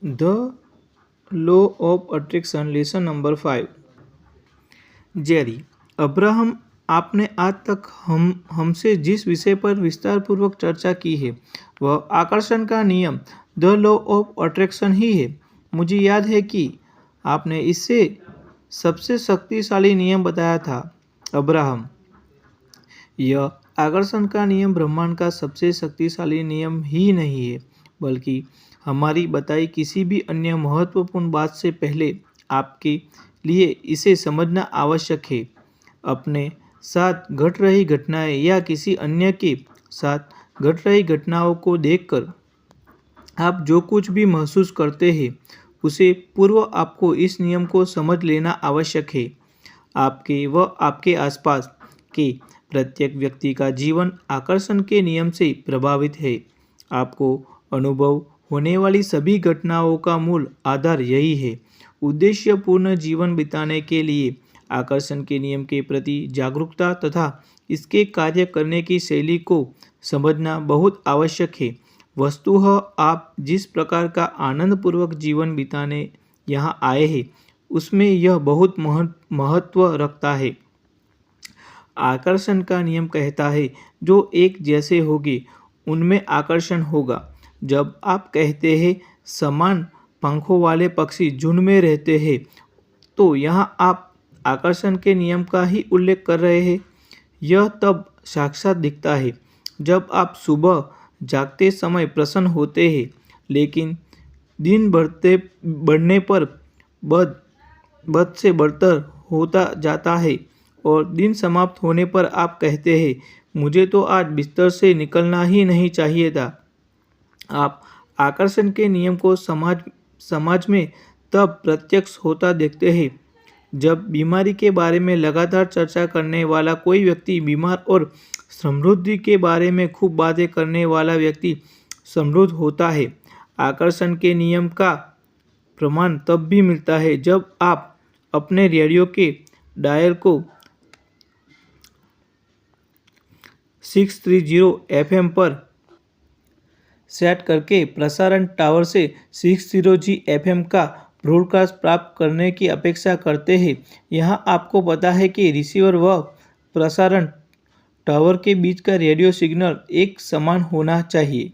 The Law of Attraction, Lesson number 5. Jerry, Abraham, आपने आज तक हमसे जिस विषय पर विस्तार पूर्वक चर्चा की है वह आकर्षण का नियम, द लॉ ऑफ अट्रैक्शन ही है। मुझे याद है कि आपने इससे सबसे शक्तिशाली नियम बताया था। अब्राहम, यह आकर्षण का नियम ब्रह्मांड का सबसे शक्तिशाली नियम ही नहीं है, बल्कि हमारी बताई किसी भी अन्य महत्वपूर्ण बात से पहले आपके लिए इसे समझना आवश्यक है। अपने साथ घट रही घटनाएं या किसी अन्य के साथ घट रही घटनाओं को देखकर आप जो कुछ भी महसूस करते हैं उसे पूर्व आपको इस नियम को समझ लेना आवश्यक है। आपके आसपास के प्रत्येक व्यक्ति का जीवन आकर्षण के नियम से प्रभावित है। आपको अनुभव होने वाली सभी घटनाओं का मूल आधार यही है। उद्देश्यपूर्ण जीवन बिताने के लिए आकर्षण के नियम के प्रति जागरूकता तथा इसके कार्य करने की शैली को समझना बहुत आवश्यक है। वस्तुतः आप जिस प्रकार का आनंदपूर्वक जीवन बिताने यहाँ आए हैं उसमें यह बहुत महत्व रखता है। आकर्षण का नियम कहता है जो एक जैसे होंगे उनमें आकर्षण होगा। जब आप कहते हैं समान पंखों वाले पक्षी झुंड में रहते हैं तो यहाँ आप आकर्षण के नियम का ही उल्लेख कर रहे हैं। यह तब साक्षात दिखता है जब आप सुबह जागते समय प्रसन्न होते हैं, लेकिन दिन बढ़ने पर बद से बदतर होता जाता है और दिन समाप्त होने पर आप कहते हैं मुझे तो आज बिस्तर से निकलना ही नहीं चाहिए था। आप आकर्षण के नियम को समाज में तब प्रत्यक्ष होता देखते हैं जब बीमारी के बारे में लगातार चर्चा करने वाला कोई व्यक्ति बीमार और समृद्धि के बारे में खूब बातें करने वाला व्यक्ति समृद्ध होता है। आकर्षण के नियम का प्रमाण तब भी मिलता है जब आप अपने रेडियो के डायल को 630 FM पर सेट करके प्रसारण टावर से 60G FM का ब्रॉडकास्ट प्राप्त करने की अपेक्षा करते हैं। यहाँ आपको पता है कि रिसीवर व प्रसारण टावर के बीच का रेडियो सिग्नल एक समान होना चाहिए।